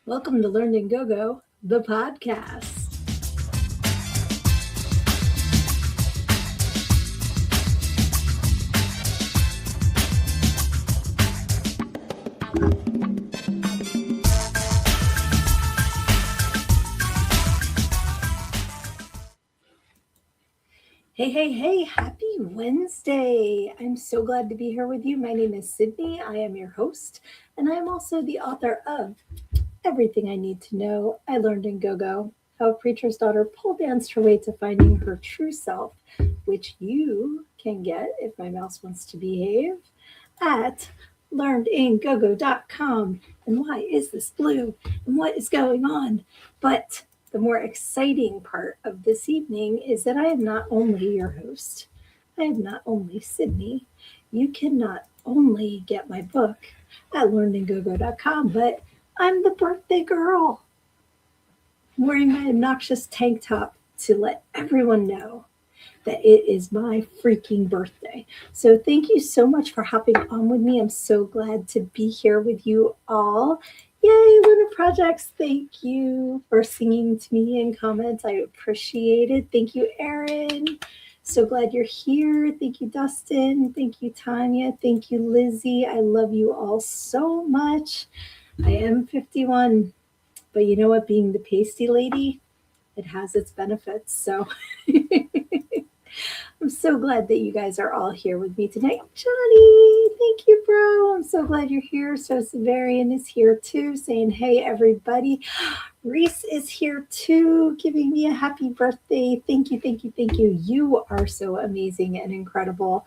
Welcome to Learn and Go Go, the podcast. Hey, happy Wednesday. I'm so glad to be here with you. My name is Sydnee. I am your host, and I am also the author of Everything I Need to Know I Learned in Go Go, How a Preacher's Daughter Pole Danced Her Way to Finding Her True Self, which you can get, if my mouse wants to behave, at learnedingogo.com. And why is this blue? And what is going on? But the more exciting part of this evening is that I am not only your host, I am not only Sydnee. You can not only get my book at learnedingogo.com, but I'm the birthday girl. I'm wearing my obnoxious tank top to let everyone know that it is my freaking birthday. So thank you so much for hopping on with me. I'm so glad to be here with you all. Yay, Lunar Projects. Thank you for singing to me in comments. I appreciate it. Thank you, Erin. So glad you're here. Thank you, Dustin. Thank you, Tanya. Thank you, Lizzie. I love you all so much. I am 51, but you know what? Being the pasty lady, it has its benefits. So I'm so glad that you guys are all here with me tonight. Johnny, thank you, bro. I'm so glad you're here. So Severian is here too, saying, hey, everybody. Reese is here too, giving me a happy birthday. Thank you, thank you, thank you. You are so amazing and incredible.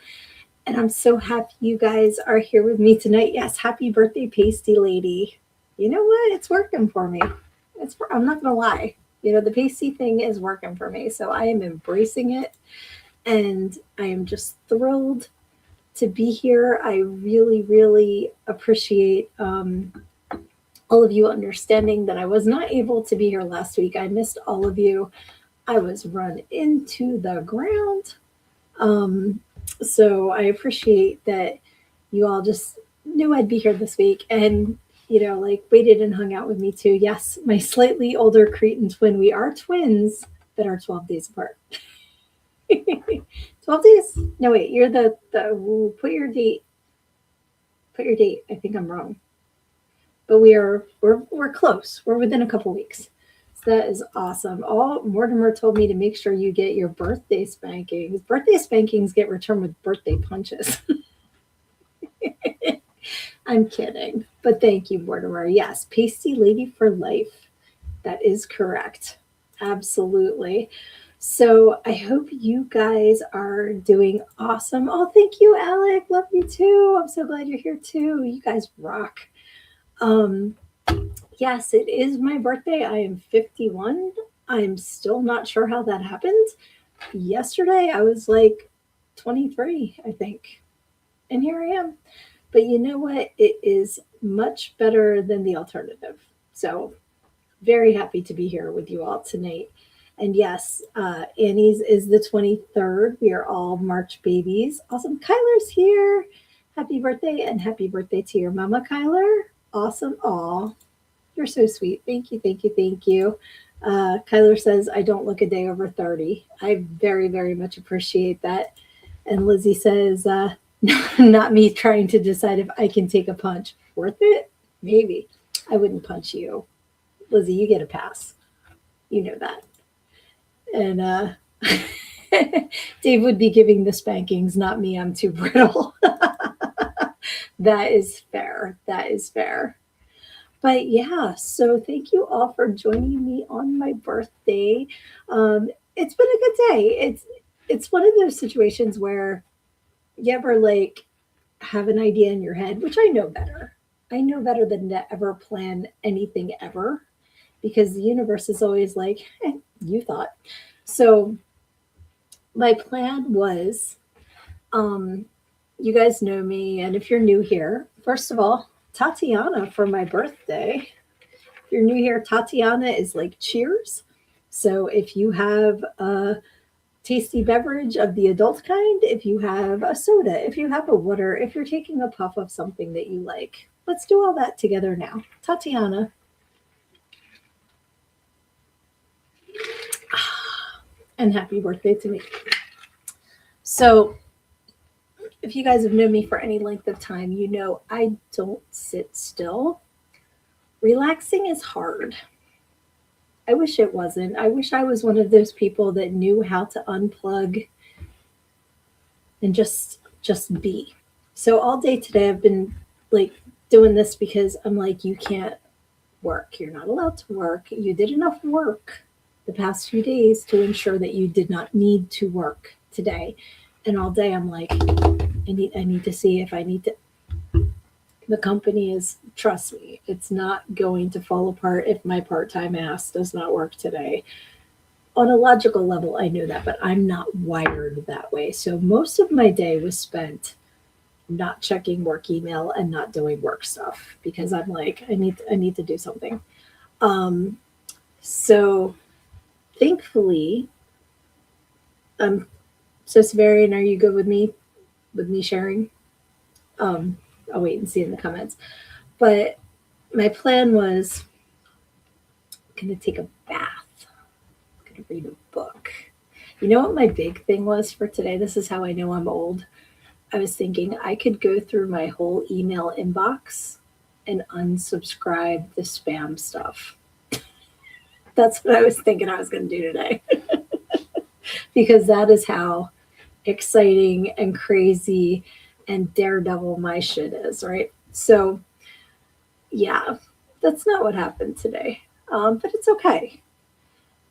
And I'm so happy you guys are here with me tonight. Yes, happy birthday, pasty lady. You know what? It's working for me. I'm not going to lie. The pasty thing is working for me. So I am embracing it. And I am just thrilled to be here. I really, really appreciate all of you understanding that I was not able to be here last week. I missed all of you. I was run into the ground. So I appreciate that you all just knew I'd be here this week and, waited and hung out with me too. Yes, my slightly older Cretan twin. We are twins that are 12 days apart. 12 days? No, wait, you're the put your date. Put your date. I think I'm wrong. But we're close. We're within a couple weeks. So that is awesome. Mortimer told me to make sure you get your birthday spankings. Birthday spankings get returned with birthday punches. I'm kidding. But thank you, Mortimer. Yes, pasty lady for life. That is correct. Absolutely. So I hope you guys are doing awesome. Oh, thank you, Alec. Love you too. I'm so glad you're here too. You guys rock. Yes, it is my birthday. I am 51. I'm still not sure how that happened. Yesterday I was like 23, I think. And here I am. But you know what? It is much better than the alternative. So very happy to be here with you all tonight. And yes, Annie's is the 23rd. We are all March babies. Awesome. Kyler's here. Happy birthday and happy birthday to your mama, Kyler. Awesome. Aw, you're so sweet. Thank you, thank you, thank you. Kyler says, I don't look a day over 30. I very, very much appreciate that. And Lizzie says, not me trying to decide if I can take a punch. Worth it? Maybe. I wouldn't punch you. Lizzie, you get a pass. You know that. And Dave would be giving the spankings, not me. I'm too brittle. That is fair. That is fair. But yeah, so thank you all for joining me on my birthday. It's been a good day. It's one of those situations where you ever have an idea in your head, which I know better. I know better than to ever plan anything ever, because the universe is always like, you thought. So my plan was, you guys know me, and if you're new here, first of all, Tatiana for my birthday. If you're new here, Tatiana is like cheers. So if you have a tasty beverage of the adult kind, if you have a soda, if you have a water, if you're taking a puff of something that you like, let's do all that together now. Tatiana. and happy birthday to me. So, if you guys have known me for any length of time, you know I don't sit still. Relaxing is hard. I wish it wasn't. I wish I was one of those people that knew how to unplug and just be. So all day today I've been like doing this because I'm like, you can't work. You're not allowed to work. You did enough work the past few days to ensure that you did not need to work today. And all day I'm like, I need to see if I need to. The company is, trust me, it's not going to fall apart if my part-time ass does not work today. On a logical level, I know that, but I'm not wired that way. So most of my day was spent not checking work email and not doing work stuff because I'm like, I need to do something. Um, so thankfully, um, so Severian, are you good with me sharing? Um, I'll wait and see in the comments. But my plan was gonna take a bath, gonna read a book. You know what my big thing was for today? This is how I know I'm old. I was thinking I could go through my whole email inbox and unsubscribe the spam stuff. That's what I was thinking I was going to do today. Because that is how exciting and crazy and daredevil my shit is, right? So, yeah, that's not what happened today. But it's okay.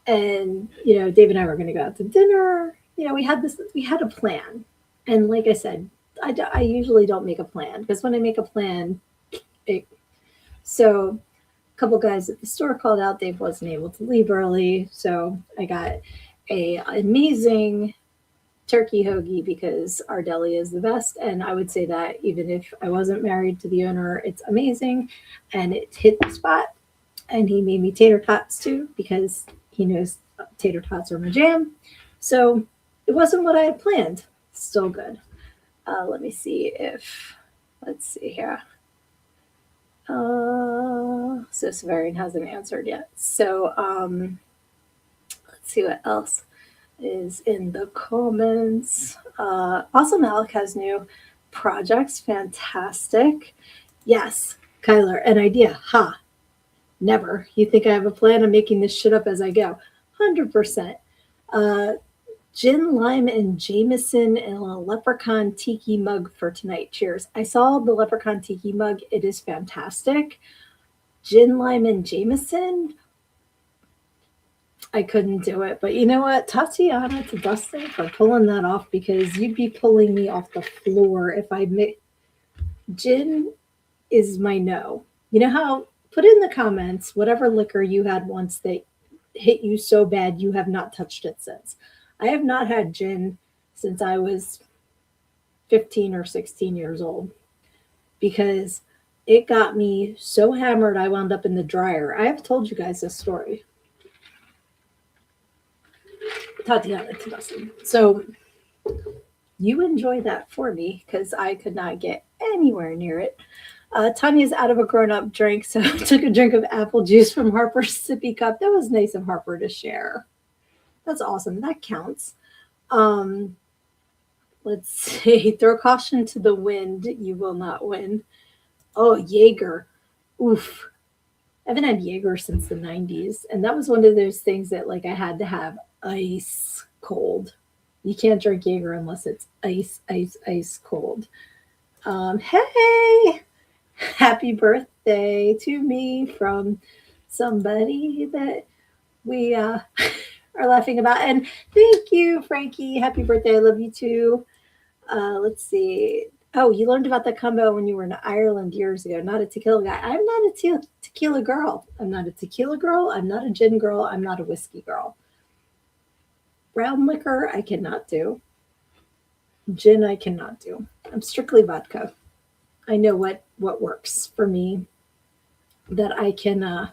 And, Dave and I were going to go out to dinner. We had a plan. And like I said, I usually don't make a plan because when I make a plan, it, so a couple guys at the store called out. Dave wasn't able to leave early, so I got a amazing turkey hoagie because our deli is the best. And I would say that even if I wasn't married to the owner, it's amazing, and it hit the spot. And he made me tater tots too because he knows tater tots are my jam. So it wasn't what I had planned. Still good. Let me see if, let's see here. So Severian hasn't answered yet. So let's see what else is in the comments. Awesome Alec has new projects. Fantastic. Yes, Kyler, an idea. Ha. Never. You think I have a plan? I'm making this shit up as I go. 100%. Gin, lime, and Jameson and a leprechaun tiki mug for tonight. Cheers. I saw the leprechaun tiki mug. It is fantastic. Gin, lime, and Jameson. I couldn't do it. But you know what? Tatiana to Dustin for pulling that off because you'd be pulling me off the floor if I mix. Gin is my no. You know how? Put in the comments whatever liquor you had once that hit you so bad you have not touched it since. I have not had gin since I was 15 or 16 years old because it got me so hammered I wound up in the dryer. I have told you guys this story. Tatiana to Dustin. So you enjoy that for me because I could not get anywhere near it. Tanya's out of a grown-up drink, so I took a drink of apple juice from Harper's sippy cup. That was nice of Harper to share. That's awesome. That counts. Let's see. Throw caution to the wind. You will not win. Oh, Jaeger. Oof. I haven't had Jaeger since the 90s. And that was one of those things that like I had to have ice cold. You can't drink Jaeger unless it's ice cold. Hey, happy birthday to me from somebody that we are laughing about. And thank you, Frankie. Happy birthday. I love you too. Let's see. Oh, you learned about that combo when you were in Ireland years ago. Not a tequila guy. I'm not a tequila girl. I'm not a tequila girl. I'm not a gin girl. I'm not a whiskey girl. Brown liquor, I cannot do. Gin, I cannot do. I'm strictly vodka. I know what works for me that I can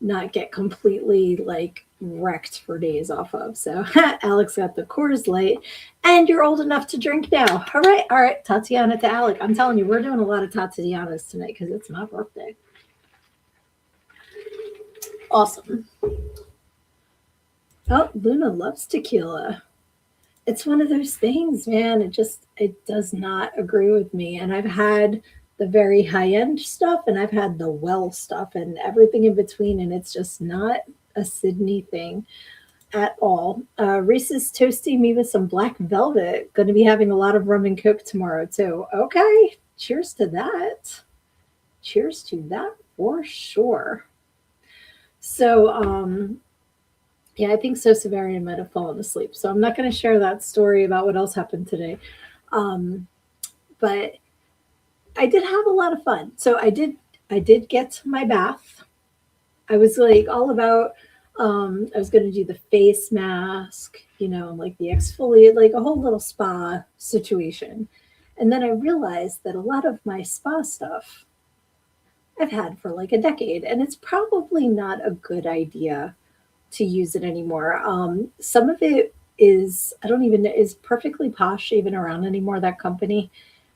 not get completely like wrecked for days off of. So Alex got the Coors Light, and you're old enough to drink now. All right, Tatiana to Alec. I'm telling you, we're doing a lot of Tatianas tonight because it's my birthday. Awesome. Oh, Luna loves tequila. It's one of those things, man. It does not agree with me. And I've had the very high end stuff and I've had the well stuff and everything in between, and it's just not a Sydney thing at all. Reese's toasting me with some black velvet. Going to be having a lot of rum and coke tomorrow too. Okay, cheers to that. Cheers to that for sure. So, yeah, I think so. Severian might have fallen asleep. So I'm not going to share that story about what else happened today. Um, but I did have a lot of fun. So I did get my bath. I was like all about I was gonna do the face mask, like the exfoliate, like a whole little spa situation. And then I realized that a lot of my spa stuff I've had for like a decade, and it's probably not a good idea to use it anymore. Some of it is I don't even know is perfectly posh even around anymore, that company,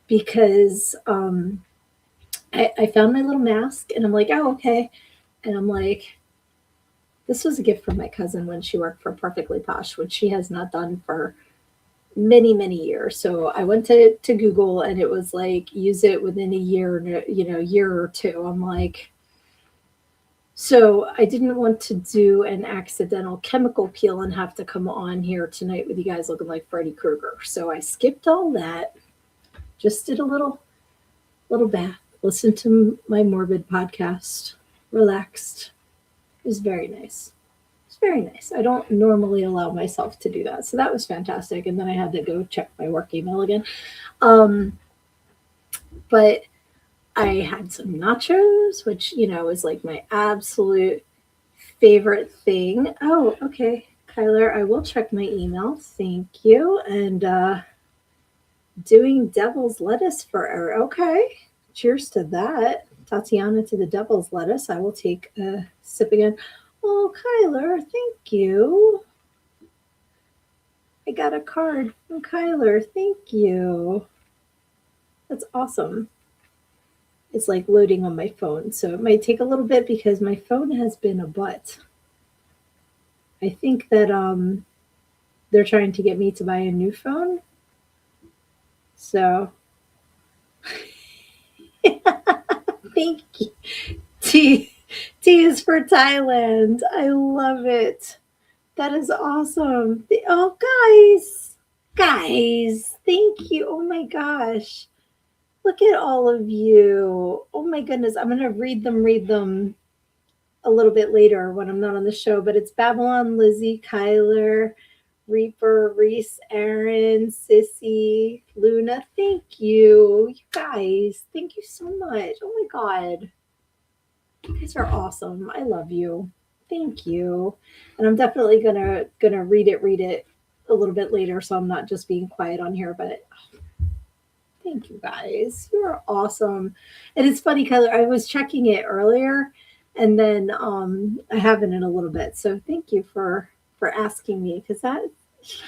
because I found my little mask and I'm like, oh, okay. And I'm like, this was a gift from my cousin when she worked for Perfectly Posh, which she has not done for many, many years. So I went to Google and it was like, use it within a year, year or two. I'm like, so I didn't want to do an accidental chemical peel and have to come on here tonight with you guys looking like Freddy Krueger. So I skipped all that, just did a little bath, listened to my morbid podcast, relaxed. It was very nice. It's very nice. I don't normally allow myself to do that. So that was fantastic. And then I had to go check my work email again. Um, but I had some nachos, which, is like my absolute favorite thing. Oh, okay. Kyler, I will check my email. Thank you. And doing devil's lettuce for her. Okay. Cheers to that. Tatiana to the devil's lettuce. I will take a sip again. Oh, Kyler, thank you. I got a card from Kyler. Thank you. That's awesome. It's like loading on my phone, so it might take a little bit because my phone has been a butt. I think that they're trying to get me to buy a new phone. So thank you. T T is for Thailand. I love it. That is awesome. Oh, guys, thank you. Oh my gosh. Look at all of you. Oh my goodness. I'm going to read them a little bit later when I'm not on the show, but it's Babylon, Lizzie, Kyler, Reaper, Reese, Aaron, Sissy, Luna. Thank you. You guys, thank you so much. Oh my God. You guys are awesome. I love you. Thank you. And I'm definitely gonna read it a little bit later so I'm not just being quiet on here, but thank you guys. You are awesome. And it's funny, Kyler, I was checking it earlier and then I haven't in a little bit. So thank you for asking me because that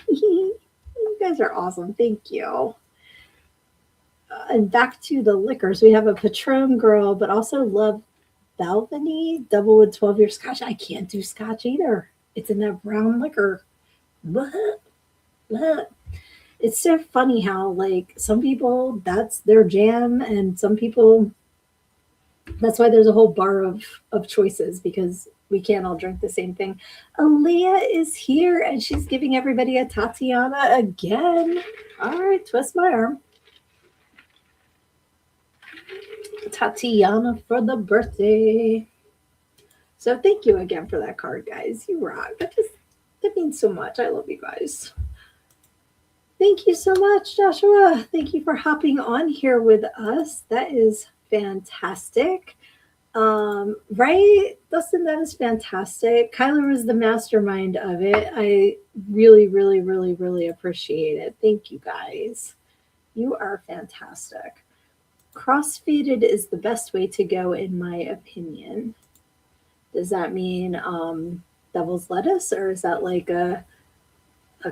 you guys are awesome. Thank you. And back to the liquors. We have a Patron girl, but also love Balvenie double with 12-year Scotch. I can't do Scotch either. It's in that brown liquor. Blah, blah. It's so funny how like some people that's their jam and some people that's why there's a whole bar of choices because we can't all drink the same thing. Aaliyah is here and she's giving everybody a Tatiana again. All right, twist my arm. Tatiana for the birthday. So thank you again for that card, guys. You rock. That means so much. I love you guys. Thank you so much, Joshua. Thank you for hopping on here with us. That is fantastic. Right, Dustin, that is fantastic. Kyler was the mastermind of it. I really, really, really, really appreciate it. Thank you guys. You are fantastic. Crossfaded is the best way to go, in my opinion. Does that mean devil's lettuce, or is that like a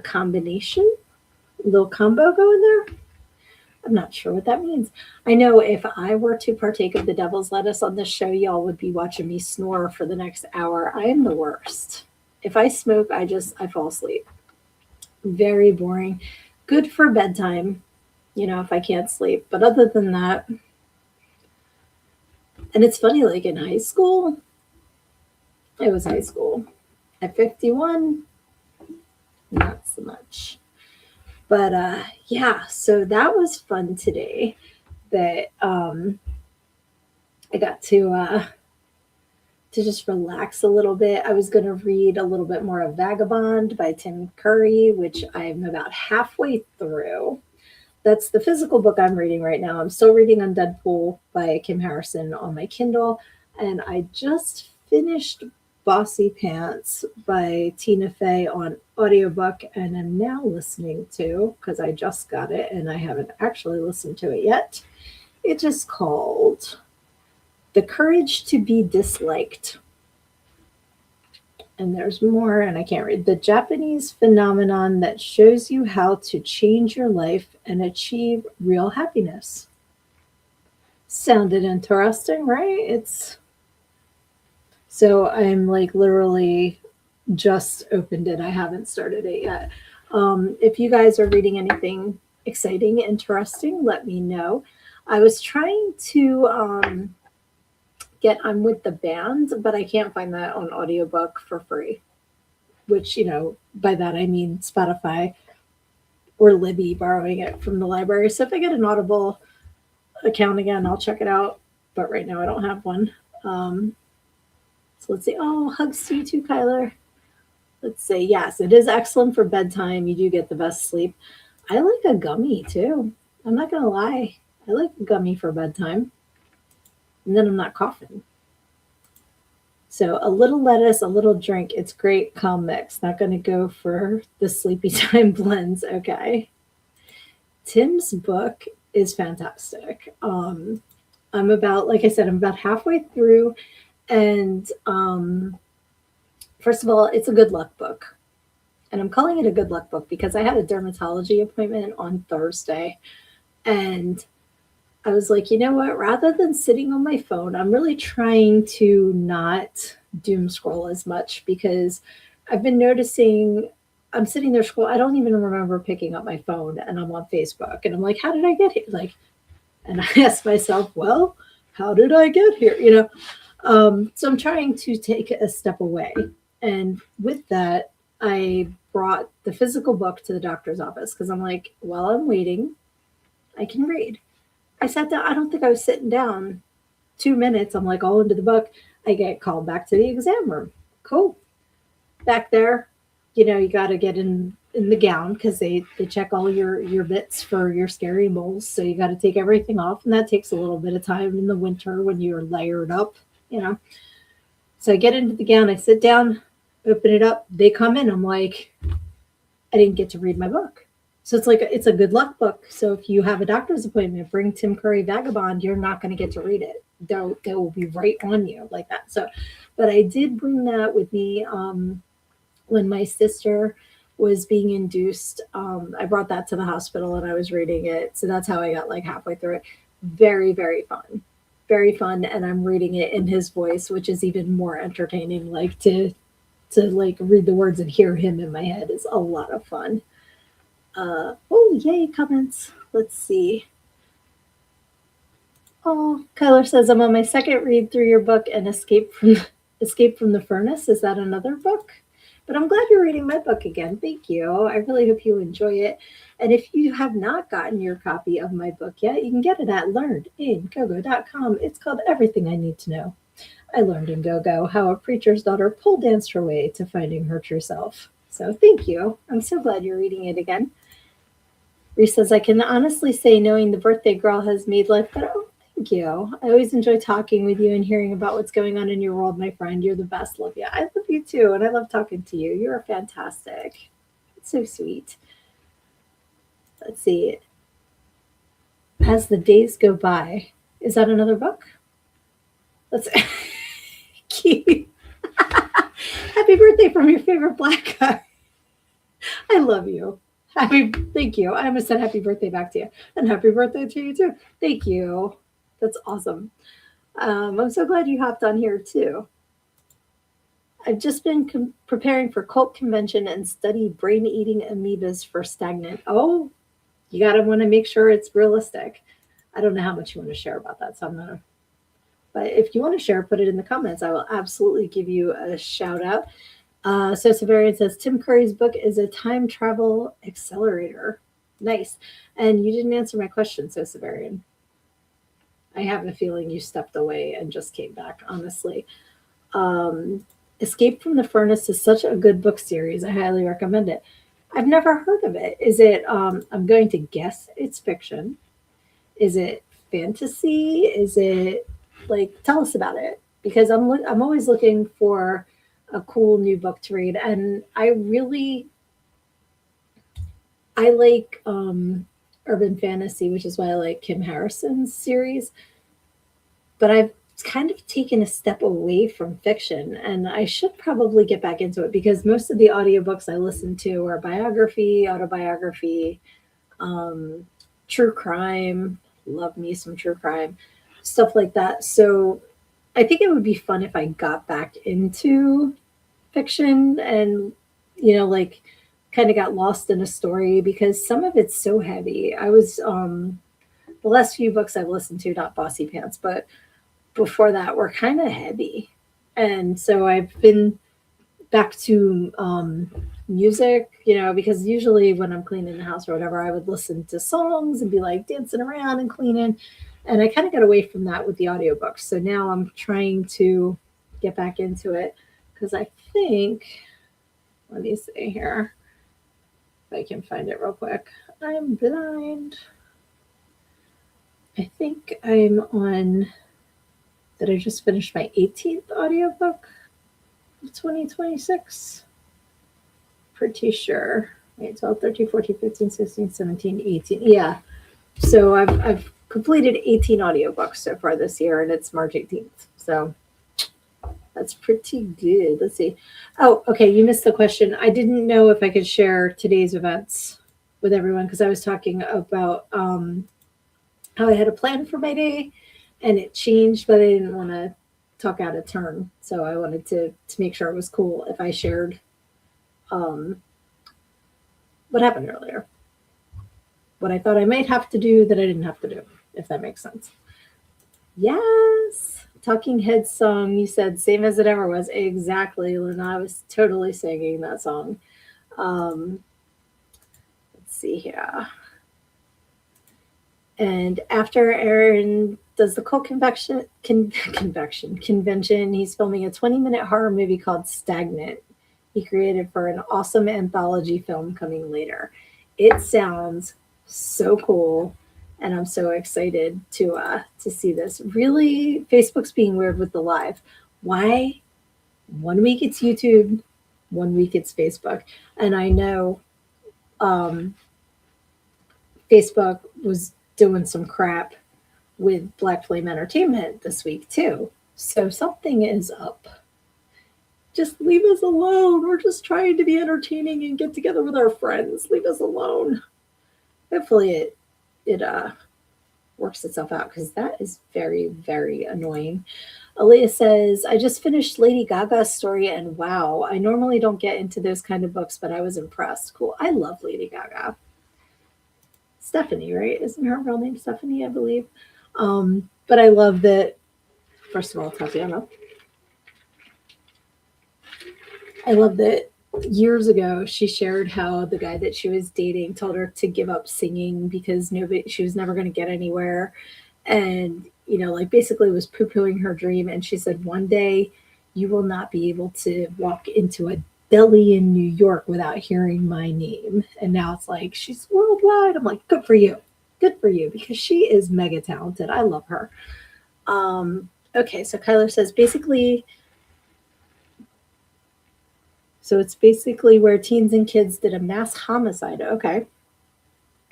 combination? A little combo going there? I'm not sure what that means. I know if I were to partake of the devil's lettuce on this show, y'all would be watching me snore for the next hour. I am the worst. If I smoke, I fall asleep. Very boring. Good for bedtime, if I can't sleep. But other than that, and it's funny, like in high school, it was high school. At 51, not so much. But yeah, so that was fun today. That I got to just relax a little bit. I was going to read a little bit more of Vagabond by Tim Curry, which I'm about halfway through. That's the physical book I'm reading right now. I'm still reading on Deadpool by Kim Harrison on my Kindle, and I just finished Bossy Pants by Tina Fey on audiobook, and I'm now listening to, because I just got it and I haven't actually listened to it yet. It is called The Courage to Be Disliked. And there's more, and I can't read. The Japanese phenomenon that shows you how to change your life and achieve real happiness. Sounded interesting, right? So I'm like literally just opened it. I haven't started it yet. If you guys are reading anything exciting, interesting, let me know. I was trying to get I'm with the band, but I can't find that on audiobook for free. Which, by that I mean Spotify or Libby borrowing it from the library. So if I get an Audible account again, I'll check it out. But right now I don't have one. So let's see. Oh, hugs to you too, Kyler. Let's say yes, it is excellent for bedtime. You do get the best sleep. I like a gummy too. I'm not gonna lie. I like a gummy for bedtime. And then I'm not coughing. So a little lettuce, a little drink. It's great calm mix. Not going to go for the sleepy time blends. Okay. Tim's book is fantastic. I'm about, like I said, I'm about halfway through. And first of all, it's a good luck book. And I'm calling it a good luck book because I had a dermatology appointment on Thursday. And I was like, you know what? Rather than sitting on my phone, I'm really trying to not doom scroll as much because I've been noticing I'm sitting there scroll. I don't even remember picking up my phone and I'm on Facebook and I'm like, how did I get here? Like, and I ask myself, well, how did I get here? So I'm trying to take a step away. And with that, I brought the physical book to the doctor's office because I'm like, while I'm waiting, I can read. I sat down. I don't think I was sitting down 2 minutes. I'm like all into the book. I get called back to the exam room. Cool. Back there, you got to get in the gown because they check all your bits for your scary moles. So you got to take everything off. And that takes a little bit of time in the winter when you're layered up, So I get into the gown. I sit down, open it up. They come in. I'm like, I didn't get to read my book. So it's a good luck book. So if you have a doctor's appointment, bring Tim Curry Vagabond, you're not going to get to read it. They will be right on you like that. So, but I did bring that with me when my sister was being induced. I brought that to the hospital and I was reading it. So that's how I got like halfway through it. Very, very fun. Very fun. And I'm reading it in his voice, which is even more entertaining. Like to like read the words and hear him in my head is a lot of fun. Oh, yay, comments. Let's see. Oh, Kyler says, I'm on my second read through your book and Escape from the Furnace. Is that another book? But I'm glad you're reading my book again. Thank you. I really hope you enjoy it. And if you have not gotten your copy of my book yet, you can get it at learnedingogo.com. It's called Everything I Need to Know. I learned in Go-Go how a preacher's daughter pole danced her way to finding her true self. So thank you. I'm so glad you're reading it again. Reese says, I can honestly say knowing the birthday girl has made life better. Oh, thank you. I always enjoy talking with you and hearing about what's going on in your world, my friend. You're the best. Love you. I love you too. And I love talking to you. You're fantastic. It's so sweet. Let's see. As the days go by. Is that another book? Let's cute. Happy birthday from your favorite black guy. I love you. Thank you. I almost said happy birthday back to you. And happy birthday to you too. Thank you. That's awesome. I'm so glad you hopped on here too. I've just been preparing for cult convention and study brain-eating amoebas for stagnant. Oh, you gotta want to make sure it's realistic. I don't know how much you want to share about that, so I'm gonna. But if you want to share, put it in the comments. I will absolutely give you a shout out. So Severian says Tim Curry's book is a time travel accelerator. Nice. And you didn't answer my question, so Severian. I have a feeling you stepped away and just came back, honestly. Um, Escape from the Furnace is such a good book series. I highly recommend it. I've never heard of it. Is it, I'm going to guess it's fiction. Is it fantasy? Is it like, tell us about it? Because I'm always looking for a cool new book to read. And I like urban fantasy, which is why I like Kim Harrison's series. But I've kind of taken a step away from fiction, and I should probably get back into it because most of the audiobooks I listen to are biography, autobiography, um, true crime. Love me some true crime, stuff like that. So I think it would be fun if I got back into fiction and, like kind of got lost in a story because some of it's so heavy. I was, the last few books I've listened to, not Bossy Pants, but before that were kind of heavy. And so I've been back to music, because usually when I'm cleaning the house or whatever, I would listen to songs and be like dancing around and cleaning. And I kind of got away from that with the audiobooks. So now I'm trying to get back into it because I think, let me see here if I can find it real quick. I'm blind. I think I'm on, did I just finish my 18th audiobook of 2026? Pretty sure. Wait, 12, 13, 14, 15, 16, 17, 18. Yeah. So I've completed 18 audiobooks so far this year, and it's March 18th. So that's pretty good. Let's see. Oh, okay. You missed the question. I didn't know if I could share today's events with everyone because I was talking about how I had a plan for my day and it changed, but I didn't want to talk out of turn. So I wanted to make sure it was cool if I shared um, what happened earlier. What I thought I might have to do that I didn't have to do, if that makes sense. Yes. Talking Heads song, you said same as it ever was. Exactly, Lena. I was totally singing that song. Let's see here. And after Aaron does the Cult convention, he's filming a 20-minute horror movie called Stagnant. He created for an awesome anthology film coming later. It sounds so cool, and I'm so excited to see this. Really, Facebook's being weird with the live. Why? 1 week it's YouTube, 1 week it's Facebook, and I know Facebook was doing some crap with Black Flame Entertainment this week too. So something is up. Just leave us alone. We're just trying to be entertaining and get together with our friends. Leave us alone. Hopefully it works itself out because that is very, very annoying. Aaliyah says, I just finished Lady Gaga's story and wow, I normally don't get into those kind of books, but I was impressed. Cool. I love Lady Gaga. Stephanie, right? Isn't her real name Stephanie, I believe? But I love that, first of all, Tatiana. I love that years ago she shared how the guy that she was dating told her to give up singing because she was never going to get anywhere. And, like basically was poo-pooing her dream. And she said, one day you will not be able to walk into a deli in New York without hearing my name. And now it's like, she's worldwide. I'm like, good for you. Good for you, because she is mega talented. I love her. Okay, so Kyler says, it's basically where teens and kids did a mass homicide. Okay.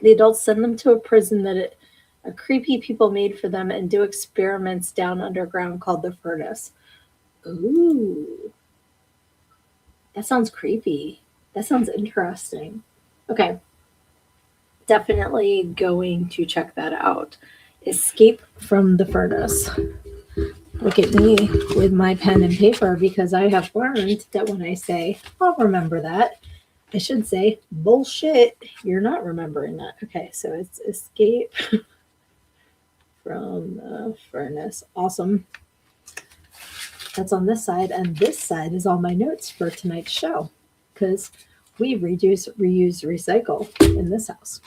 The adults send them to a prison that a creepy people made for them and do experiments down underground called the furnace. Ooh. That sounds creepy. That sounds interesting. Okay. Definitely going to check that out. Escape from the Furnace. Look at me with my pen and paper because I have learned that when I say, I'll remember that, I should say, bullshit, you're not remembering that. Okay, so it's escape from the furnace. Awesome. That's on this side, and this side is all my notes for tonight's show because we reduce, reuse, recycle in this house.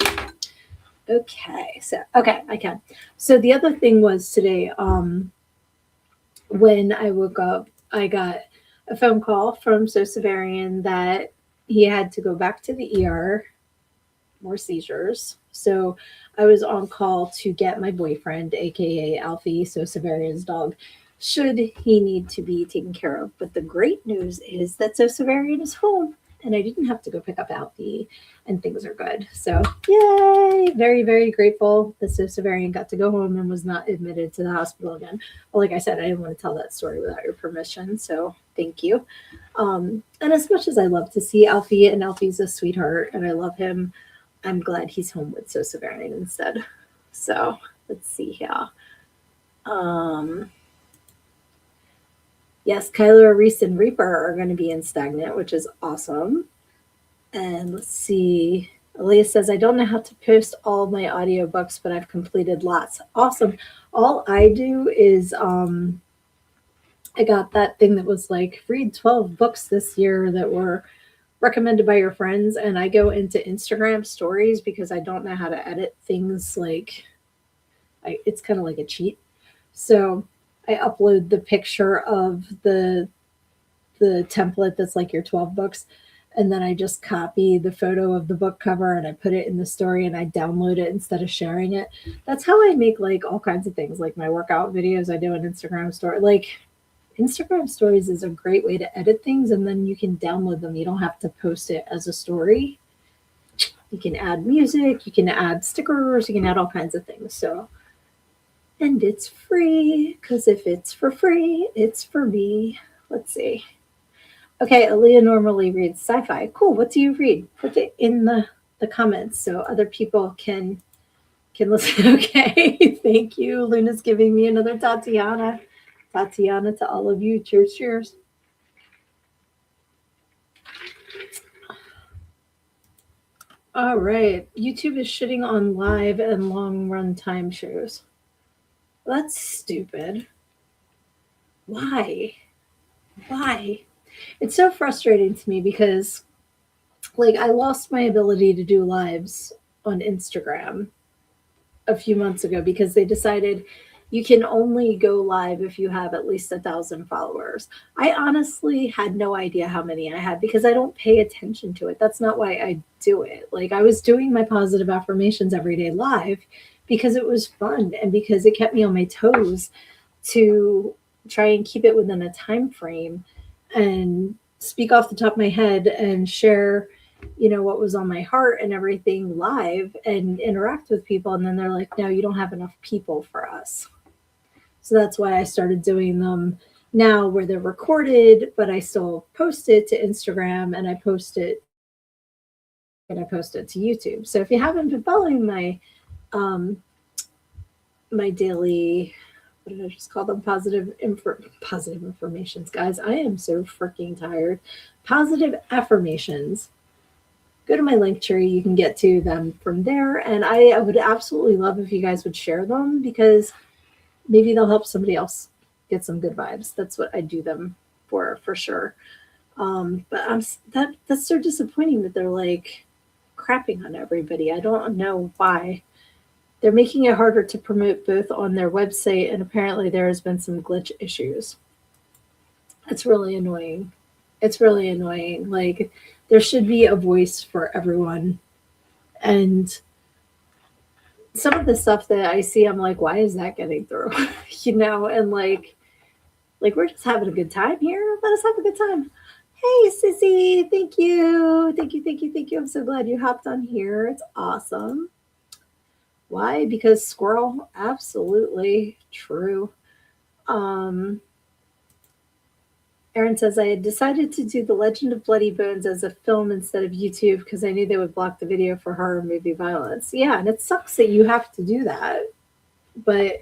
Okay, so okay, I can. So the other thing was today, when I woke up, I got a phone call from Sosavarian that he had to go back to the ER, more seizures. So I was on call to get my boyfriend, aka Alfie, Sosavarian's dog, should he need to be taken care of. But the great news is that Sosavarian is home and I didn't have to go pick up Alfie and things are good. So yay! Very, very grateful that Sosavarian got to go home and was not admitted to the hospital again. Well, like I said, I didn't want to tell that story without your permission, so thank you. And as much as I love to see Alfie, and Alfie's a sweetheart and I love him, I'm glad he's home with Sosavarian instead. So let's see here. Um, yes, Kyler, Reese, and Reaper are going to be in Stagnant, which is awesome. And let's see. Elias says, I don't know how to post all of my audiobooks, but I've completed lots. Awesome. All I do is I got that thing that was like read 12 books this year that were recommended by your friends, and I go into Instagram stories because I don't know how to edit things. Like it's kind of like a cheat. So I upload the picture of the template that's like your 12 books, and then I just copy the photo of the book cover and I put it in the story and I download it instead of sharing it. That's how I make like all kinds of things, like my workout videos I do an Instagram story. Like Instagram stories is a great way to edit things and then you can download them. You don't have to post it as a story. You can add music, you can add stickers, you can add all kinds of things. So, and it's free because if it's for free, it's for me. Let's see. Okay, Aaliyah normally reads sci-fi. Cool. What do you read? Put it in the comments so other people can listen. Okay, thank you. Luna's giving me another Tatiana. Tatiana to all of you. Cheers, cheers. All right. YouTube is shitting on live and long run time shows. That's stupid. Why? Why? It's so frustrating to me because like I lost my ability to do lives on Instagram a few months ago because they decided you can only go live if you have at least 1,000 followers. I honestly had no idea how many I had because I don't pay attention to it. That's not why I do it. Like I was doing my positive affirmations every day live because it was fun and because it kept me on my toes to try and keep it within a time frame and speak off the top of my head and share what was on my heart and everything live and interact with people. And then they're like, no, you don't have enough people for us. So that's why I started doing them now where they're recorded, but I still post it to Instagram and I post it to YouTube. So if you haven't been following my daily, what did I just call them? Positive affirmations, guys. I am so freaking tired. Positive affirmations. Go to my link tree. You can get to them from there. And I would absolutely love if you guys would share them because maybe they'll help somebody else get some good vibes. That's what I do them for sure. But that's so disappointing that they're like crapping on everybody. I don't know why. They're making it harder to promote both on their website, and apparently there has been some glitch issues. It's really annoying. It's really annoying. Like, there should be a voice for everyone. And some of the stuff that I see, I'm like, why is that getting through? And like we're just having a good time here. Let us have a good time. Hey, Sissy, thank you. Thank you, thank you, thank you. I'm so glad you hopped on here. It's awesome. Why? Because squirrel? Absolutely true. Aaron says, I had decided to do The Legend of Bloody Bones as a film instead of YouTube because I knew they would block the video for horror movie violence. Yeah, and it sucks that you have to do that. But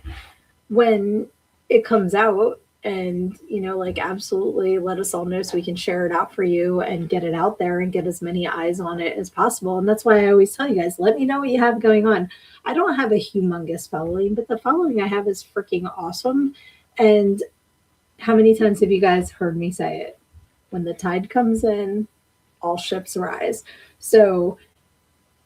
when it comes out, and like, absolutely let us all know so we can share it out for you and get it out there and get as many eyes on it as possible. And that's why I always tell you guys, let me know what you have going on. I don't have a humongous following, but the following I have is freaking awesome. And how many times have you guys heard me say it? When the tide comes in, all ships rise. So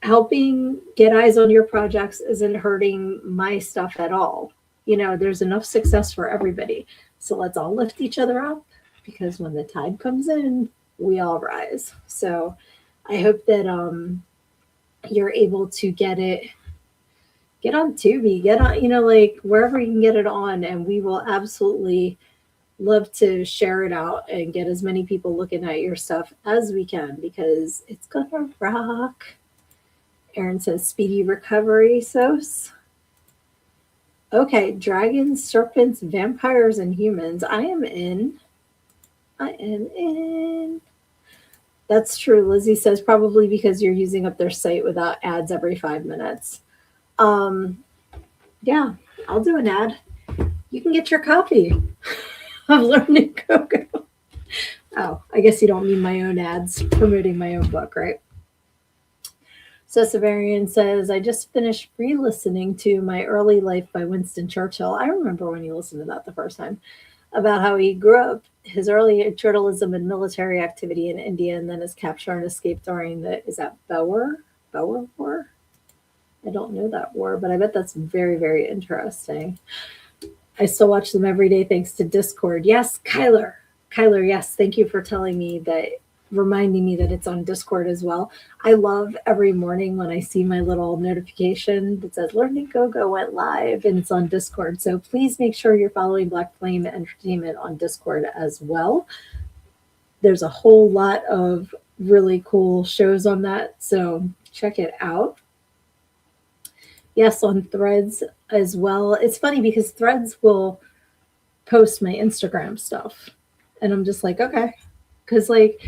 helping get eyes on your projects isn't hurting my stuff at all. There's enough success for everybody. So let's all lift each other up, because when the tide comes in, we all rise. So I hope that you're able to get on Tubi, get on, like, wherever you can get it on, and we will absolutely love to share it out and get as many people looking at your stuff as we can, because it's gonna rock. Aaron says speedy recovery, Sos. Okay, dragons, serpents, vampires, and humans. I am in. I am in. That's true. Lizzie says probably because you're using up their site without ads every 5 minutes. Yeah, I'll do an ad. You can get your copy of Learning Go-Go. Oh, I guess you don't mean my own ads promoting my own book, right? So Severian says, I just finished re-listening to My Early Life by Winston Churchill. I remember when you listened to that the first time, about how he grew up, his early journalism and military activity in India, and then his capture and escape during is that Boer War? I don't know that war, but I bet that's very, very interesting. I still watch them every day thanks to Discord. Yes, Kyler. Kyler, yes, thank you for telling me that, reminding me that it's on Discord as well. I love every morning when I see my little notification that says Learning Go-Go went live and it's on Discord. So please make sure you're following Black Flame Entertainment on Discord as well. There's a whole lot of really cool shows on that, so check it out. Yes, on Threads as well. It's funny because Threads will post my Instagram stuff, and I'm just like, okay, because like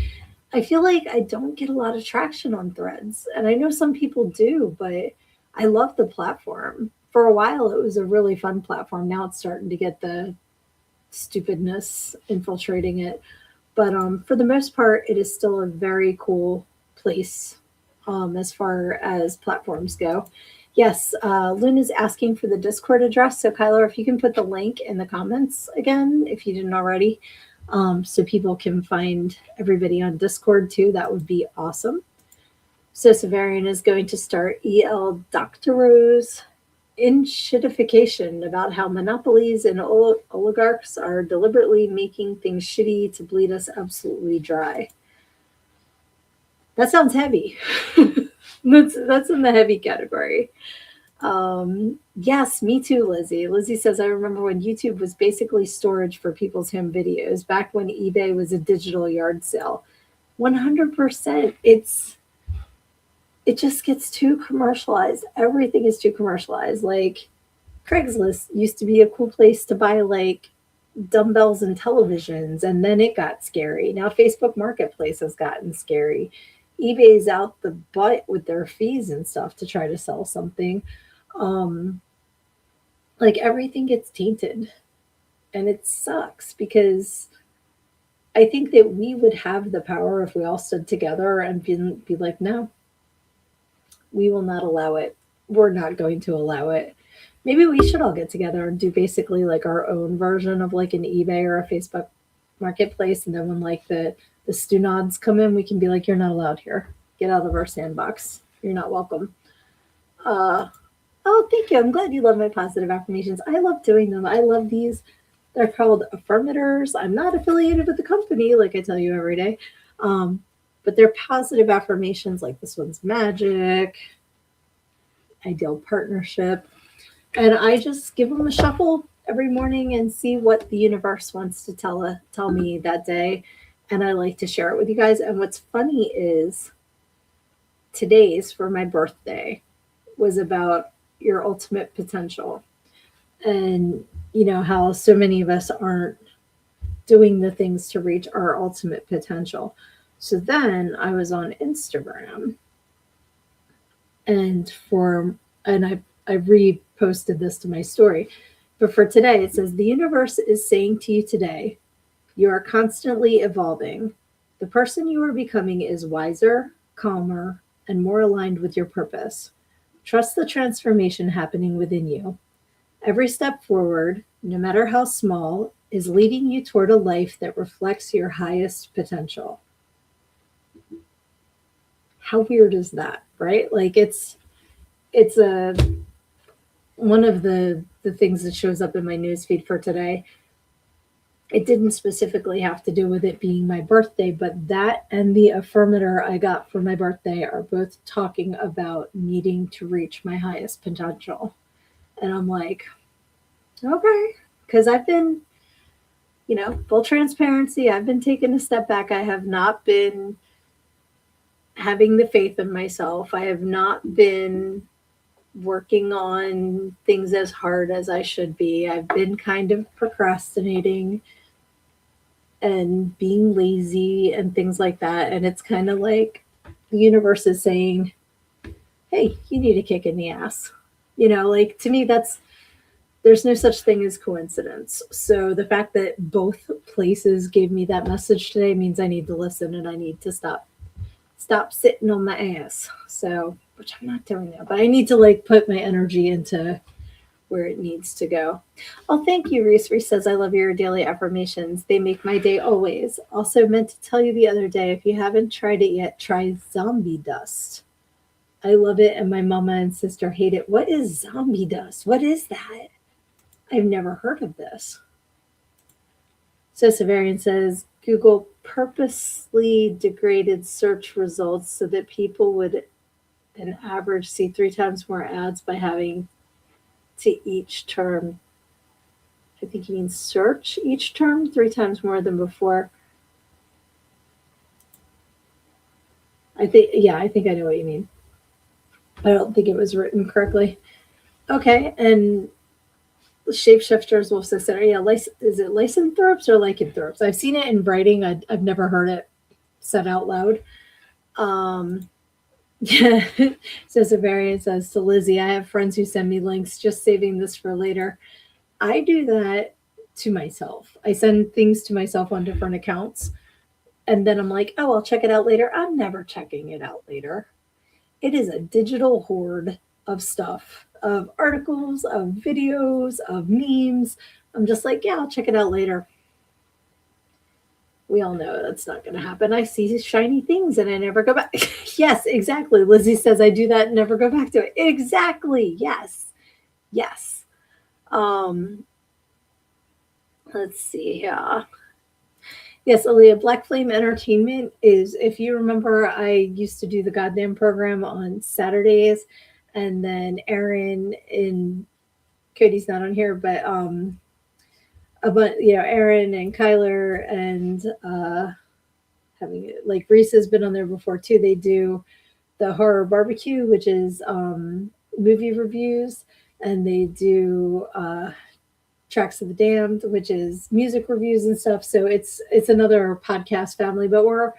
I feel like I don't get a lot of traction on Threads, and I know some people do, but I love the platform. For a while, it was a really fun platform. Now it's starting to get the stupidness infiltrating it, but for the most part, it is still a very cool place as far as platforms go. Yes, Luna's asking for the Discord address. So, Kyler, if you can put the link in the comments again, if you didn't already, so people can find everybody on Discord too, that would be awesome. So, Severian is going to start EL Doctorose Inshittification about how monopolies and oligarchs are deliberately making things shitty to bleed us absolutely dry. That sounds heavy. That's in the heavy category. Yes, me too, Lizzie. Lizzie says, I remember when YouTube was basically storage for people's home videos, back when eBay was a digital yard sale. 100%. It just gets too commercialized. Everything is too commercialized. Like, Craigslist used to be a cool place to buy like dumbbells and televisions, and then it got scary. Now Facebook Marketplace has gotten scary. eBay's out the butt with their fees and stuff to try to sell something. Like, everything gets tainted, and it sucks because I think that we would have the power if we all stood together and be like, no, we will not allow it. We're not going to allow it. Maybe we should all get together and do basically like our own version of like an eBay or a Facebook Marketplace, and then when like the Stunods come in, we can be like, you're not allowed here. Get out of our sandbox. You're not welcome. Oh, thank you. I'm glad you love my positive affirmations. I love doing them. I love these. They're called affirmators. I'm not affiliated with the company, like I tell you every day. But they're positive affirmations, like this one's magic, ideal partnership. And I just give them a shuffle every morning and see what the universe wants to tell me that day. And I like to share it with you guys. And what's funny is today's, for my birthday, was about your ultimate potential. And you know how so many of us aren't doing the things to reach our ultimate potential. So then I was on Instagram, and I reposted this to my story. But for today, it says the universe is saying to you today, you are constantly evolving. The person you are becoming is wiser, calmer, and more aligned with your purpose. Trust the transformation happening within you. Every step forward, no matter how small, is leading you toward a life that reflects your highest potential. How weird is that, right? Like it's a one of the things that shows up in my newsfeed for today. It didn't specifically have to do with it being my birthday, but that and the affirmator I got for my birthday are both talking about needing to reach my highest potential. And I'm like, okay, because I've been, full transparency, I've been taking a step back. I have not been having the faith in myself. I have not been working on things as hard as I should be. I've been kind of procrastinating and being lazy and things like that. And it's kind of like the universe is saying, hey, you need a kick in the ass. Like to me, there's no such thing as coincidence. So the fact that both places gave me that message today means I need to listen and I need to stop sitting on my ass. So, which I'm not doing now, but I need to like put my energy into where it needs to go. Oh, thank you, Reese. Reese says, I love your daily affirmations. They make my day always. Also meant to tell you the other day, if you haven't tried it yet, try zombie dust. I love it, and my mama and sister hate it. What is zombie dust? What is that? I've never heard of this. So Severian says, Google purposely degraded search results so that people would, an average, see 3 times more ads by having to each term. I think he means search each term 3 times more than before. I think I know what you mean. I don't think it was written correctly. Okay, and shapeshifters will say, yeah, is it lycanthropes or lycanthropes? I've seen it in writing. I've never heard it said out loud. Yeah, says a variant says to Lizzie, I have friends who send me links, just saving this for later. I do that to myself. I send things to myself on different accounts. And then I'm like, oh, I'll check it out later. I'm never checking it out later. It is a digital hoard of stuff, of articles, of videos, of memes. I'm just like, yeah, I'll check it out later. We all know that's not going to happen. I see shiny things and I never go back. Yes, exactly. Lizzie says I do that and never go back to it. Exactly. Yes. Yes. Let's see here. Yes, Aaliyah, Black Flame Entertainment is, if you remember, I used to do the goddamn program on Saturdays, and then Aaron and Cody's not on here, but Aaron and Kyler and having like Reese has been on there before too. They do the horror barbecue, which is movie reviews, and they do Tracks of the Damned, which is music reviews and stuff. So it's another podcast family, but we're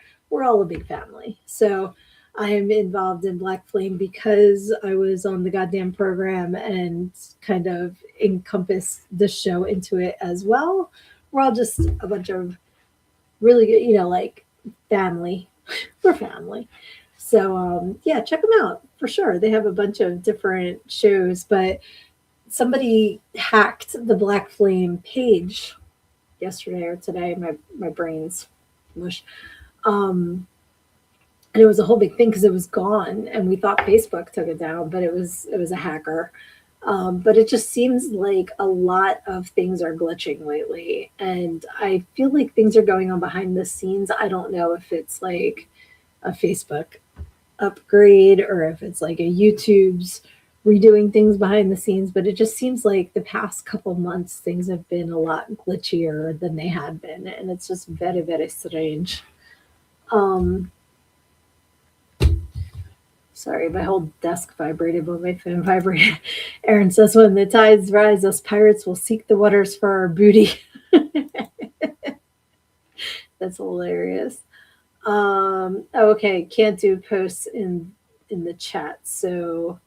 all a big family. So I am involved in Black Flame because I was on the goddamn program and kind of encompassed the show into it as well. We're all just a bunch of really good, like family. We're family. So yeah, check them out for sure. They have a bunch of different shows, but somebody hacked the Black Flame page yesterday or today. My brain's mush. And it was a whole big thing because it was gone, and we thought Facebook took it down, but it was a hacker. But it just seems like a lot of things are glitching lately, and I feel like things are going on behind the scenes. I don't know if it's like a Facebook upgrade or if it's like a YouTube's redoing things behind the scenes, but it just seems like the past couple months things have been a lot glitchier than they had been, and it's just very, very strange. Sorry, my whole desk vibrated when my phone vibrated. Aaron says, when the tides rise, us pirates will seek the waters for our booty. That's hilarious. Okay, can't do posts in the chat, so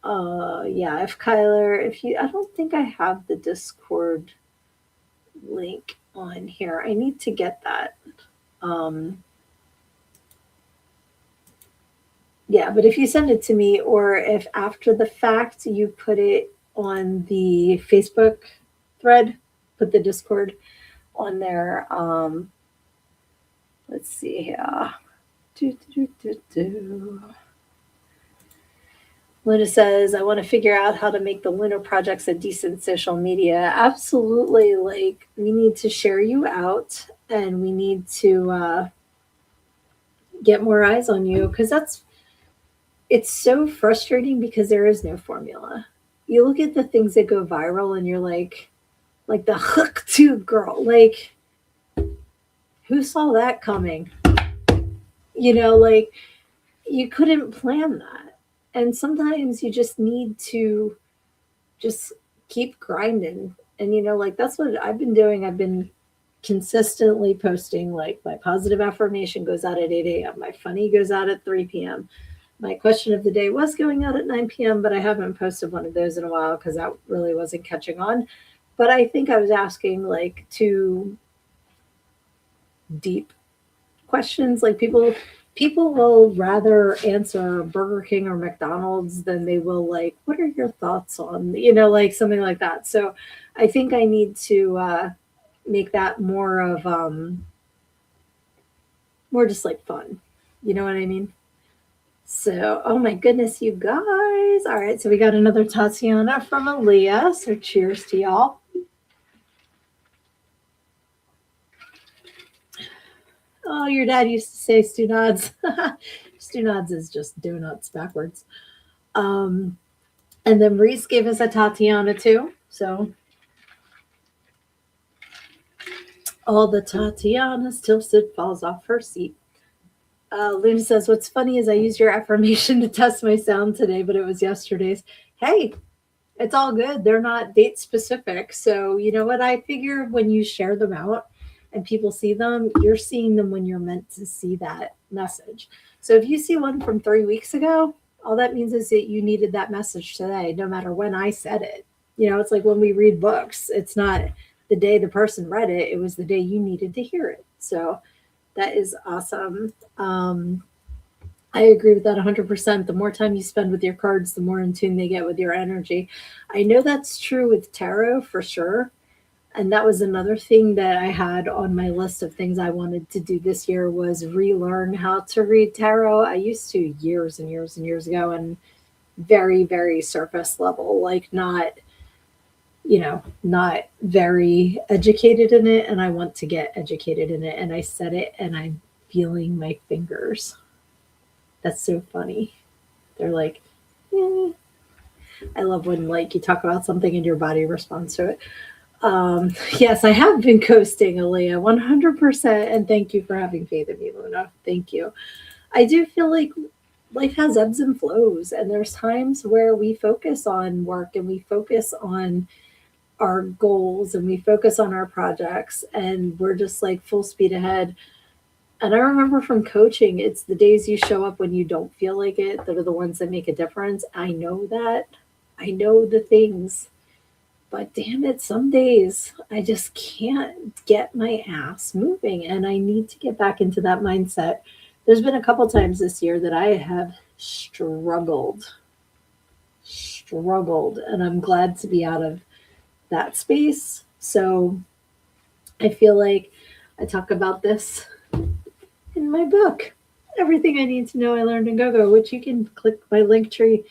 Yeah, if Kyler, if you, I don't think I have the Discord link on here. I need to get that. Um, yeah, but if you send it to me, or if after the fact you put it on the Facebook thread, put the Discord on there. Let's see here. Do, do, do, do, do. Luna says, I want to figure out how to make the Lunar projects a decent social media. Absolutely. Like, we need to share you out and we need to get more eyes on you because it's so frustrating because there is no formula. You look at the things that go viral and you're like the hook tube girl, like, who saw that coming? Like, you couldn't plan that. And sometimes you just need to just keep grinding. And like that's what I've been doing. I've been consistently posting, like my positive affirmation goes out at 8 a.m. My funny goes out at 3 p.m. My question of the day was going out at 9 p.m., but I haven't posted one of those in a while because that really wasn't catching on. But I think I was asking like two deep questions. Like people will rather answer Burger King or McDonald's than they will like, what are your thoughts on, like something like that. So I think I need to make that more just like fun. You know what I mean? So, oh my goodness, you guys. All right, so we got another Tatiana from Aaliyah. So cheers to y'all. Oh, your dad used to say Stu Nods. Stu Nods is just donuts backwards. Um, and then Reese gave us a Tatiana too. So all the Tatianas till Sid falls off her seat. Luna says, what's funny is I used your affirmation to test my sound today, but it was yesterday's. Hey, it's all good. They're not date specific. So, you know what? I figure when you share them out and people see them, you're seeing them when you're meant to see that message. So, if you see one from 3 weeks ago, all that means is that you needed that message today, no matter when I said it. It's like when we read books, it's not the day the person read it, it was the day you needed to hear it. So, that is awesome. I agree with that 100%. The more time you spend with your cards, the more in tune they get with your energy. I know that's true with tarot for sure. And that was another thing that I had on my list of things I wanted to do this year was relearn how to read tarot. I used to years and years and years ago and very, very surface level, like not very educated in it. And I want to get educated in it. And I said it and I'm feeling my fingers. That's so funny. They're like, eh. I love when like you talk about something and your body responds to it. Yes, I have been coasting, Aaliyah, 100%. And thank you for having faith in me, Luna. Thank you. I do feel like life has ebbs and flows, and there's times where we focus on work and we focus on our goals and we focus on our projects and we're just like full speed ahead. And I remember from coaching, it's the days you show up when you don't feel like it that are the ones that make a difference. I know that. I know the things. But damn it, some days I just can't get my ass moving. And I need to get back into that mindset. There's been a couple times this year that I have struggled. And I'm glad to be out of that space. So I feel like I talk about this in my book. Everything I need to know I learned in GoGo, which you can click my link tree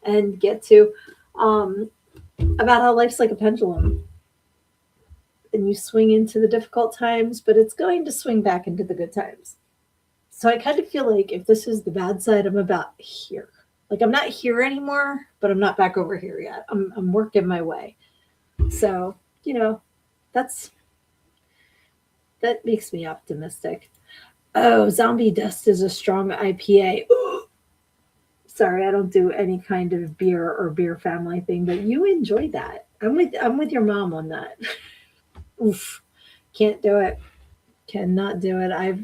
and get to, about how life's like a pendulum. And you swing into the difficult times, but it's going to swing back into the good times. So I kind of feel like if this is the bad side, I'm about here. Like I'm not here anymore, but I'm not back over here yet. I'm working my way. So, that's that makes me optimistic. Oh, Zombie Dust is a strong IPA. Ooh. Sorry, I don't do any kind of beer or beer family thing, but you enjoy that. I'm with your mom on that. Oof. Can't do it. Cannot do it.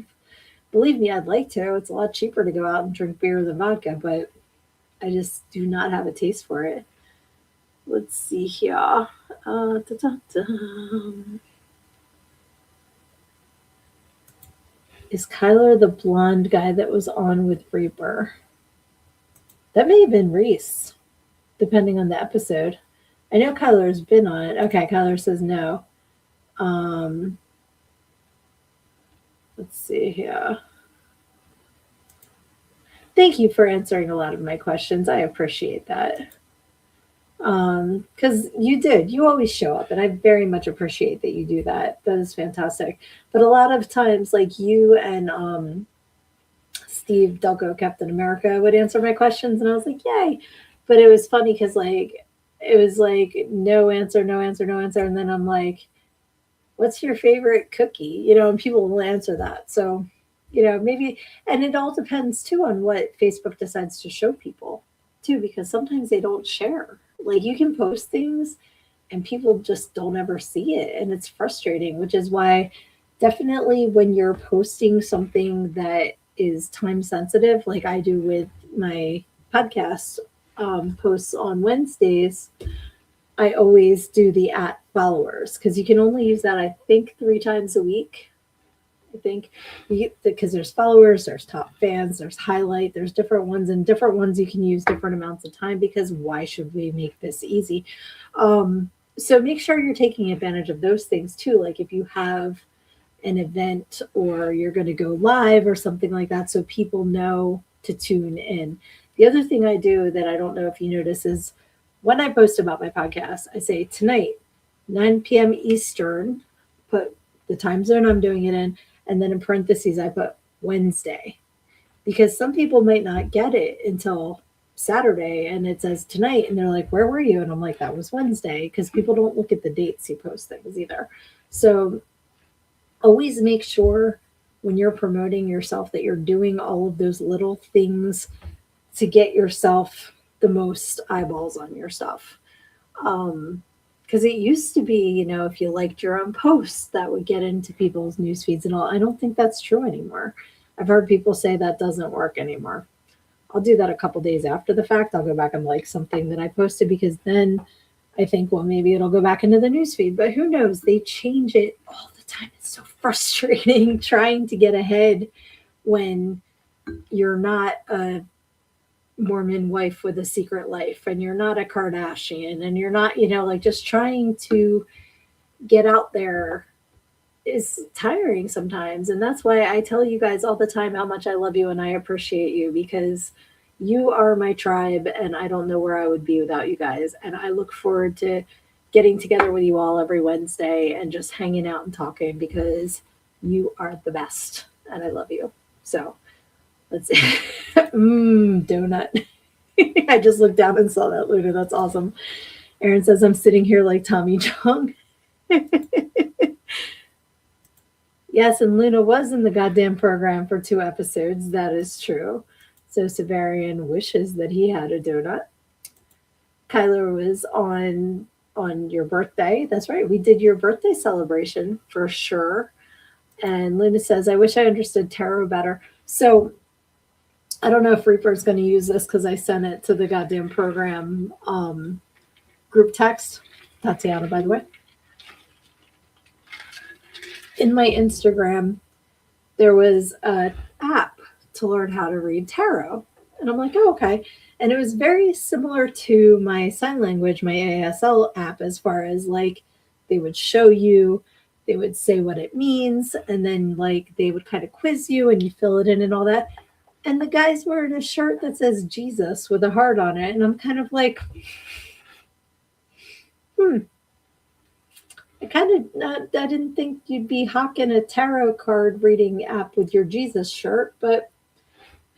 Believe me, I'd like to. It's a lot cheaper to go out and drink beer than vodka, but I just do not have a taste for it. Let's see here. Da-da-da. Is Kyler the blonde guy that was on with Reaper? That may have been Reese, depending on the episode. I know Kyler's been on it. Okay, Kyler says no. Um, let's see here. Thank you for answering a lot of my questions. I appreciate that. Because you always show up, and I very much appreciate that you do that. That is fantastic. But a lot of times, like you and Steve Delco Captain America would answer my questions, and I was like, yay. But it was funny because like it was like no answer, no answer, no answer, and then I'm like, what's your favorite cookie? And people will answer that. So, maybe, and it all depends too on what Facebook decides to show people too, because sometimes they don't share. Like you can post things and people just don't ever see it. And it's frustrating, which is why definitely when you're posting something that is time sensitive, like I do with my podcast posts on Wednesdays, I always do the at followers because you can only use that, I think, 3 times a week. I think because there's followers, there's top fans, there's highlight, there's different ones, and different ones you can use different amounts of time because why should we make this easy? So make sure you're taking advantage of those things too. Like if you have an event or you're going to go live or something like that, so people know to tune in. The other thing I do that I don't know if you notice is when I post about my podcast, I say tonight, 9 p.m. Eastern, put the time zone I'm doing it in, and then in parentheses, I put Wednesday. Because some people might not get it until Saturday and it says tonight, and they're like, where were you? And I'm like, that was Wednesday, because people don't look at the dates you post things either. So always make sure when you're promoting yourself that you're doing all of those little things to get yourself the most eyeballs on your stuff. Because it used to be, if you liked your own posts, that would get into people's news feeds and all. I don't think that's true anymore. I've heard people say that doesn't work anymore. I'll do that a couple days after the fact. I'll go back and like something that I posted because then I think, well, maybe it'll go back into the news feed. But who knows? They change it all the time. It's so frustrating trying to get ahead when you're not a Mormon wife with a secret life and you're not a Kardashian and you're not, like just trying to get out there is tiring sometimes. And that's why I tell you guys all the time how much I love you and I appreciate you because you are my tribe and I don't know where I would be without you guys. And I look forward to getting together with you all every Wednesday and just hanging out and talking because you are the best and I love you. So let's see. Donut. I just looked down and saw that, Luna. That's awesome. Aaron says, I'm sitting here like Tommy Chung. Yes, and Luna was in the goddamn program for 2 episodes. That is true. So Severian wishes that he had a donut. Kyler was on your birthday. That's right. We did your birthday celebration for sure. And Luna says, I wish I understood tarot better. So I don't know if Reaper's going to use this because I sent it to the goddamn program group text. Tatiana, by the way. In my Instagram, there was an app to learn how to read tarot. And I'm like, oh, okay. And it was very similar to my sign language, my ASL app, as far as like they would show you, they would say what it means, and then like they would kind of quiz you and you fill it in and all that. And the guy's wearing a shirt that says Jesus with a heart on it. And I'm kind of like, I didn't think you'd be hawking a tarot card reading app with your Jesus shirt, but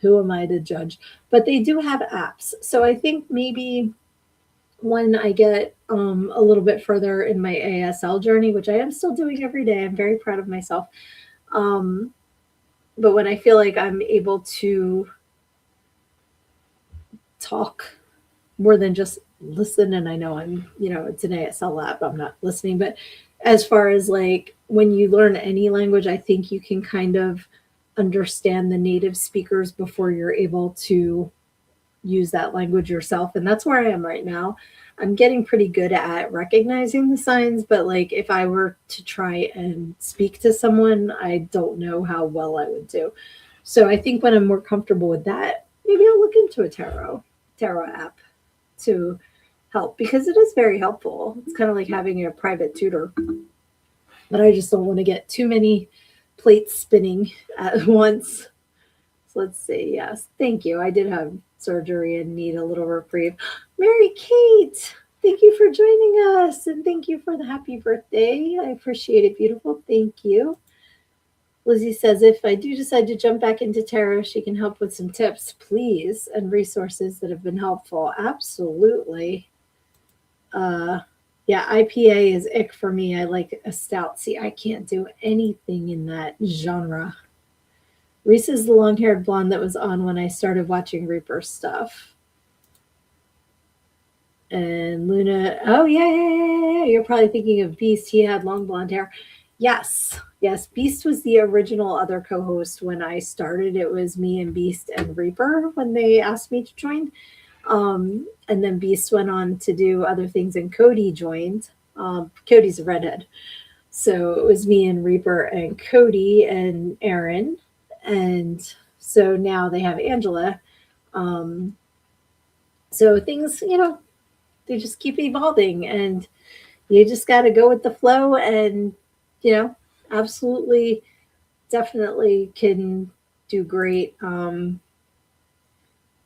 who am I to judge? But they do have apps. So I think maybe when I get a little bit further in my ASL journey, which I am still doing every day, I'm very proud of myself. But when I feel like I'm able to talk more than just listen, and I know I'm, it's an ASL app, I'm not listening, but as far as like when you learn any language, I think you can kind of understand the native speakers before you're able to use that language yourself. And that's where I am right now. I'm getting pretty good at recognizing the signs, but like if I were to try and speak to someone, I don't know how well I would do. So I think when I'm more comfortable with that, maybe I'll look into a tarot app to help because it is very helpful. It's kind of like having a private tutor, but I just don't want to get too many plates spinning at once. So let's see. Yes, thank you. I did have surgery and need a little reprieve. Mary Kate, thank you for joining us and thank you for the happy birthday. I appreciate it, beautiful. Thank you. Lizzie says, if I do decide to jump back into tarot, she can help with some tips, please, and resources that have been helpful. Absolutely. Yeah, IPA is ick for me. I like a stout. See, I can't do anything in that genre. Reese is the long-haired blonde that was on when I started watching Reaper stuff. And Luna, oh yeah. You're probably thinking of Beast. He had long blonde hair. Yes. Beast was the original other co-host when I started. It was me and Beast and Reaper when they asked me to join. And then Beast went on to do other things, and Cody joined. Cody's a redhead. So it was me and Reaper and Cody and Aaron. And so now they have Angela. So things, they just keep evolving, and you just got to go with the flow, and, absolutely, definitely can do great.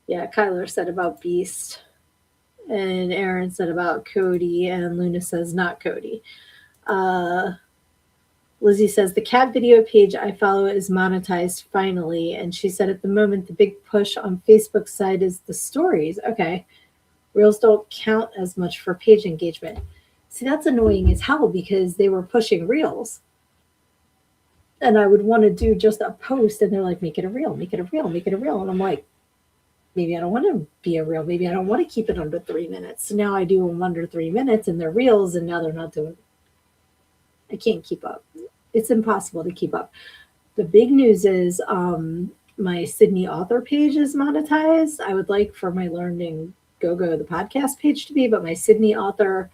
Yeah, Kyler said about Beast, and Aaron said about Cody, and Luna says not Cody. Lizzie says the cat video page I follow is monetized finally, and she said at the moment the big push on Facebook's side is the stories. Okay, Reels don't count as much for page engagement. See, that's annoying as hell because they were pushing Reels, and I would want to do just a post, and they're like, make it a reel, make it a reel, make it a reel, and I'm like, maybe I don't want to be a reel. Maybe I don't want to keep it under 3 minutes. So now I do them under 3 minutes, and they're reels, and now they're not doing. I can't keep up. It's impossible to keep up. The big news is my Sydnee author page is monetized. I would like for my Learning Go the podcast page to be, but my Sydnee author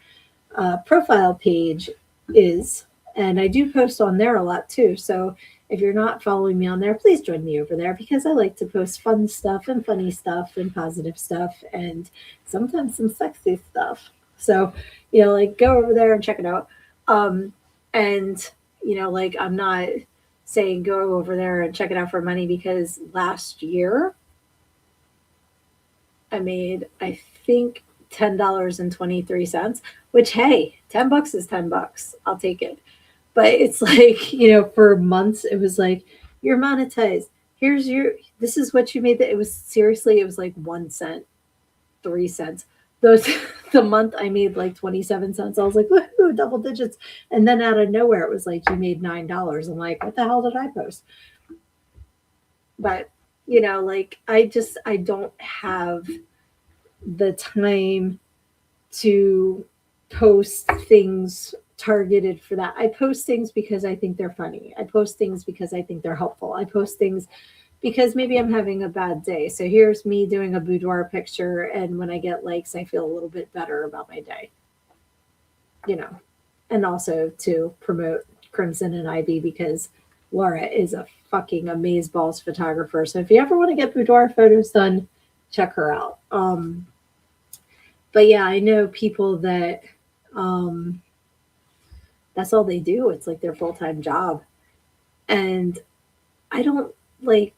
profile page is, and I do post on there a lot too. So if you're not following me on there, please join me over there because I like to post fun stuff and funny stuff and positive stuff and sometimes some sexy stuff. So, like go over there and check it out. And, like I'm not saying go over there and check it out for money because last year I made, I think, $10.23, which, hey, $10 is $10. I'll take it. But it's like, for months, it was like, you're monetized. This is what you made. It was like 1 cent, 3 cents. The month I made like 27 cents. I was like, woohoo, double digits. And then out of nowhere, it was like, you made $9. I'm like, what the hell did I post? But, I don't have the time to post things targeted for that. I post things because I think they're funny. I post things because I think they're helpful. I post things because maybe I'm having a bad day. So here's me doing a boudoir picture, and when I get likes, I feel a little bit better about my day. And also to promote Crimson and Ivy because Laura is a fucking amazeballs photographer. So if you ever want to get boudoir photos done, check her out. But yeah, I know people that that's all they do. It's like their full-time job. And I don't like,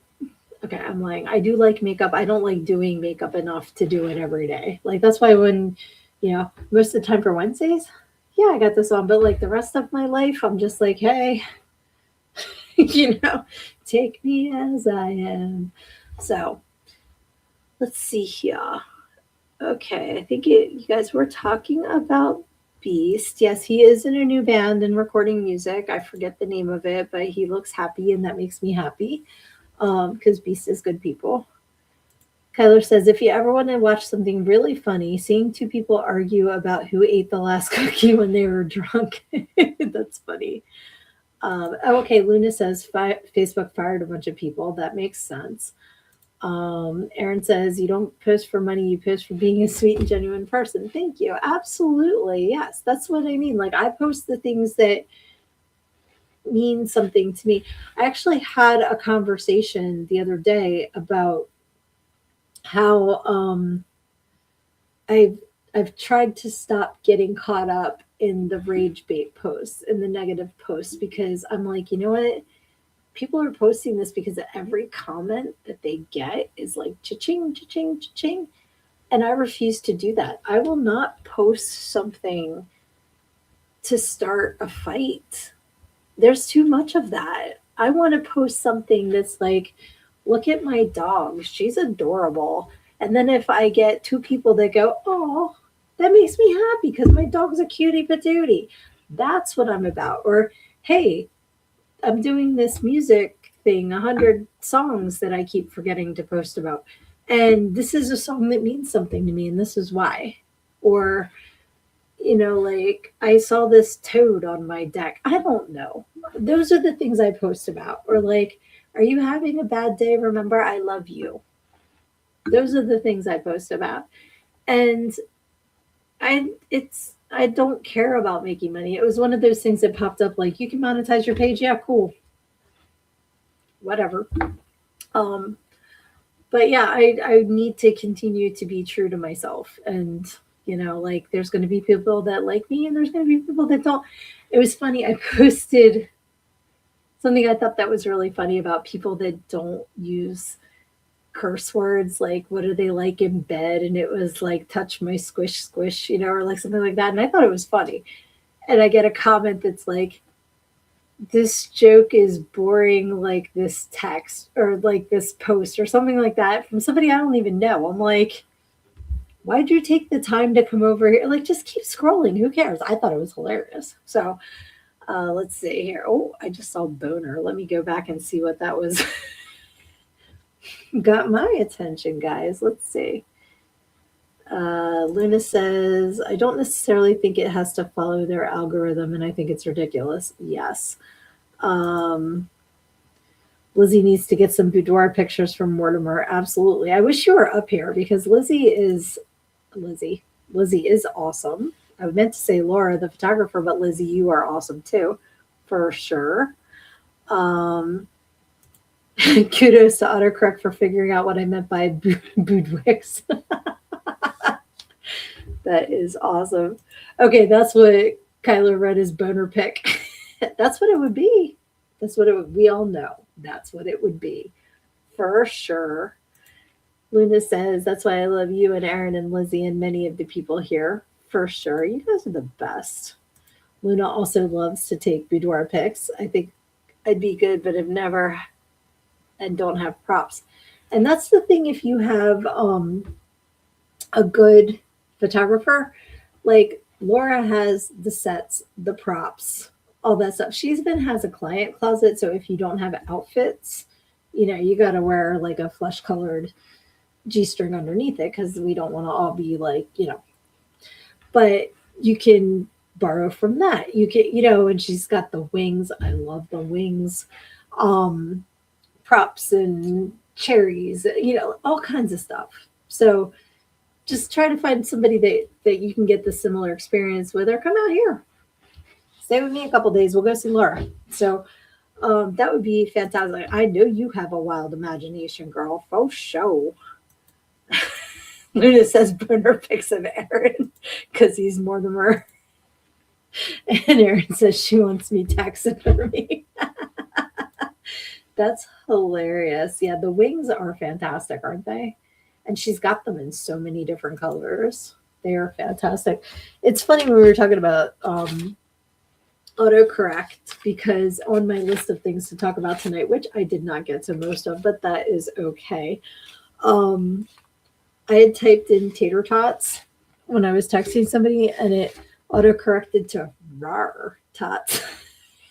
okay, I'm lying. I do like makeup. I don't like doing makeup enough to do it every day. Like that's why when, most of the time for Wednesdays, yeah, I got this on. But like the rest of my life, I'm just like, hey, take me as I am. So let's see here. Okay, I think you guys were talking about Beast. Yes, he is in a new band and recording music. I forget the name of it, but he looks happy, and that makes me happy because Beast is good people. Kyler says, if you ever want to watch something really funny, seeing two people argue about who ate the last cookie when they were drunk. That's funny. Okay, Luna says Facebook fired a bunch of people. That makes sense. Aaron says, you don't post for money, you post for being a sweet and genuine person. Thank you. Absolutely. Yes, that's what I mean. Like, I post the things that mean something to me. I actually had a conversation the other day about how I've I've tried to stop getting caught up in the rage bait posts and the negative posts because I'm like, you know what? People are posting this because every comment that they get is like cha-ching, cha-ching, cha-ching. And I refuse to do that. I will not post something to start a fight. There's too much of that. I want to post something that's like, look at my dog. She's adorable. And then if I get two people that go, oh, that makes me happy because my dog's a cutie patootie. That's what I'm about. Or, hey, I'm doing this music thing, 100 songs that I keep forgetting to post about. And this is a song that means something to me, and this is why. Or, like I saw this toad on my deck. I don't know. Those are the things I post about. Or like, are you having a bad day? Remember, I love you. Those are the things I post about. And I don't care about making money. It was one of those things that popped up like, you can monetize your page. Yeah, cool. Whatever. Um, but yeah, I need to continue to be true to myself. And, like there's going to be people that like me and there's going to be people that don't. It was funny. I posted something I thought that was really funny about people that don't use curse words. Like, what do they like in bed? And it was like, touch my squish, squish, or like something like that. And I thought it was funny. And I get a comment that's like, this joke is boring, like this text or like this post or something like that from somebody I don't even know. I'm like, why'd you take the time to come over here? Like, just keep scrolling. Who cares? I thought it was hilarious. So let's see here. Oh, I just saw boner. Let me go back and see what that was. Got my attention, guys. Let's see. Luna says, I don't necessarily think it has to follow their algorithm, and I think it's ridiculous. Yes. Lizzie needs to get some boudoir pictures from Mortimer. Absolutely. I wish you were up here because Lizzie is awesome. I meant to say Laura, the photographer, but Lizzie, you are awesome too, for sure. Kudos to autocorrect for figuring out what I meant by boudoirs. That is awesome. Okay, that's what Kyler read as boner pick. That's what it would be. That's what it would. We all know that's what it would be, for sure. Luna says that's why I love you and Aaron and Lizzie and many of the people here, for sure. You guys are the best. Luna also loves to take boudoir pics. I think I'd be good, but I've never and don't have props. And that's the thing. If you have a good photographer, like Laura has the sets, the props, all that stuff. She even has a client closet. So if you don't have outfits, you got to wear like a flesh colored G-string underneath it because we don't want to all be like, but you can borrow from that. You can, and she's got the wings. I love the wings, props and cherries, all kinds of stuff. So just try to find somebody that you can get the similar experience with, or come out here. Stay with me a couple days. We'll go see Laura. So that would be fantastic. I know you have a wild imagination, girl. For sure. Luna says burner pics of Aaron because he's Mortimer. And Aaron says she wants me texting for me. That's hilarious. Yeah, the wings are fantastic, aren't they? And she's got them in so many different colors. They are fantastic. It's funny when we were talking about autocorrect because on my list of things to talk about tonight, which I did not get to most of, but that is okay. I had typed in tater tots when I was texting somebody and it autocorrected to rar tots.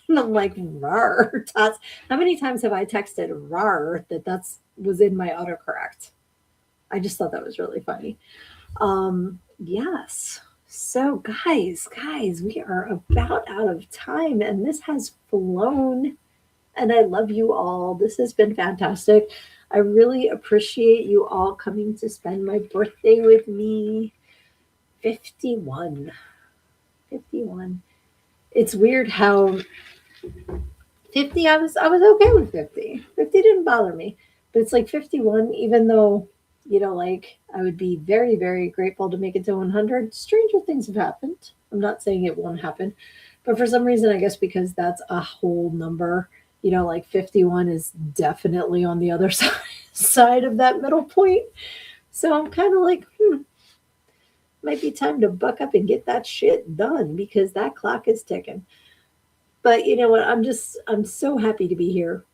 And I'm like, rar tots. How many times have I texted rar that was in my autocorrect? I just thought that was really funny. Yes. So guys, we are about out of time and this has flown and I love you all. This has been fantastic. I really appreciate you all coming to spend my birthday with me. 51. 51. It's weird how 50, I was okay with 50. 50 didn't bother me. But it's like 51, even though, like I would be very, very grateful to make it to 100. Stranger things have happened. I'm not saying it won't happen. But for some reason, I guess because that's a whole number, like 51 is definitely on the other side of that middle point. So I'm kind of like, might be time to buck up and get that shit done because that clock is ticking. But you know what? I'm so happy to be here,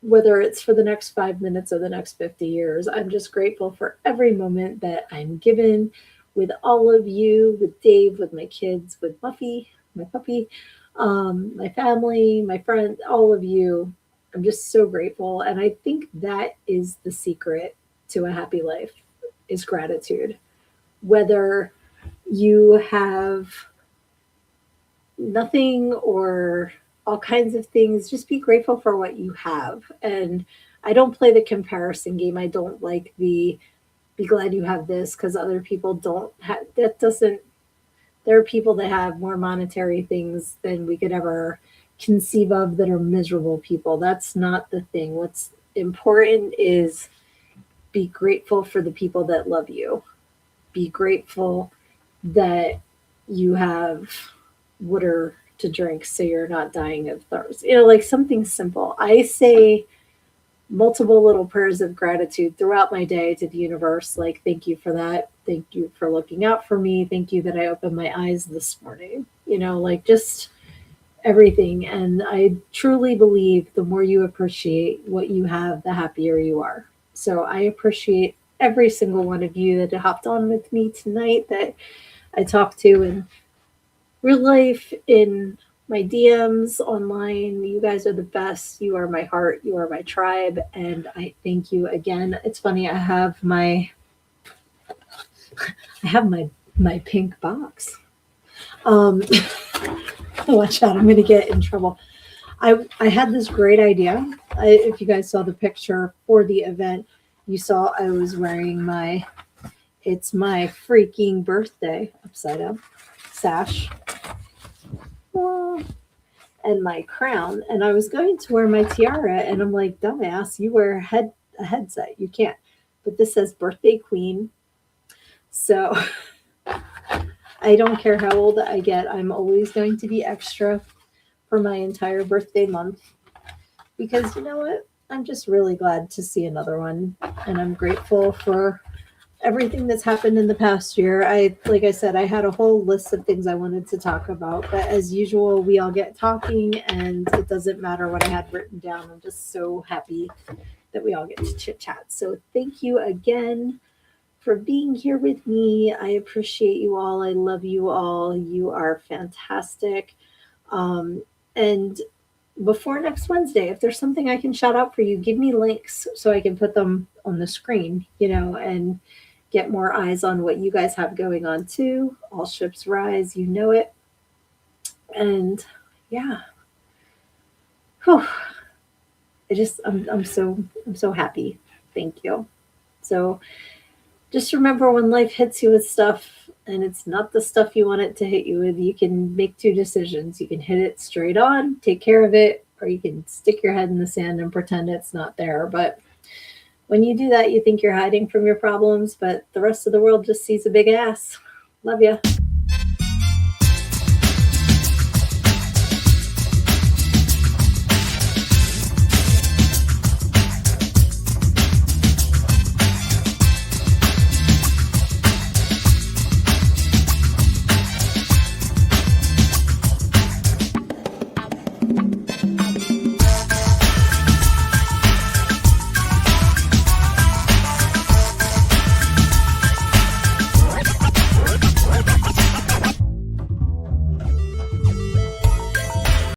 whether it's for the next 5 minutes or the next 50 years. I'm just grateful for every moment that I'm given with all of you, with Dave, with my kids, with Muffy, my puppy, my family, my friends, all of you. I'm just so grateful. And I think that is the secret to a happy life is gratitude. Whether you have nothing or all kinds of things, just be grateful for what you have. And I don't play the comparison game. I don't like the be glad you have this because other people don't have that. Doesn't There are people that have more monetary things than we could ever conceive of that are miserable people. That's not the thing. What's important is be grateful for the people that love you. Be grateful that you have water to drink so you're not dying of thirst. Like something simple. I say multiple little prayers of gratitude throughout my day to the universe. Like, thank you for that. Thank you for looking out for me. Thank you that I opened my eyes this morning. Like just everything. And I truly believe the more you appreciate what you have, the happier you are. So I appreciate every single one of you that hopped on with me tonight, that I talked to in real life, in my DMs online. You guys are the best. You are my heart. You are my tribe. And I thank you again. It's funny. I have my pink box. Um, watch out. I'm going to get in trouble. I had this great idea. If you guys saw the picture for the event, you saw I was wearing it's my freaking birthday upside down sash. And my crown, and I was going to wear my tiara, and I'm like, dumbass, you wear a headset. You can't. But this says birthday queen. So I don't care how old I get. I'm always going to be extra for my entire birthday month because you know what? I'm just really glad to see another one, and I'm grateful for everything that's happened in the past year. Like I said, I had a whole list of things I wanted to talk about, but as usual, we all get talking and it doesn't matter what I had written down. I'm just so happy that we all get to chit chat. So thank you again for being here with me. I appreciate you all. I love you all. You are fantastic. And before next Wednesday, if there's something I can shout out for you, give me links so I can put them on the screen, and get more eyes on what you guys have going on too. All ships rise, you know it. And yeah, whew, I'm so happy. Thank you. So just remember, when life hits you with stuff and it's not the stuff you want it to hit you with, you can make two decisions. You can hit it straight on, take care of it, or you can stick your head in the sand and pretend it's not there. But when you do that, you think you're hiding from your problems, but the rest of the world just sees a big ass. Love ya.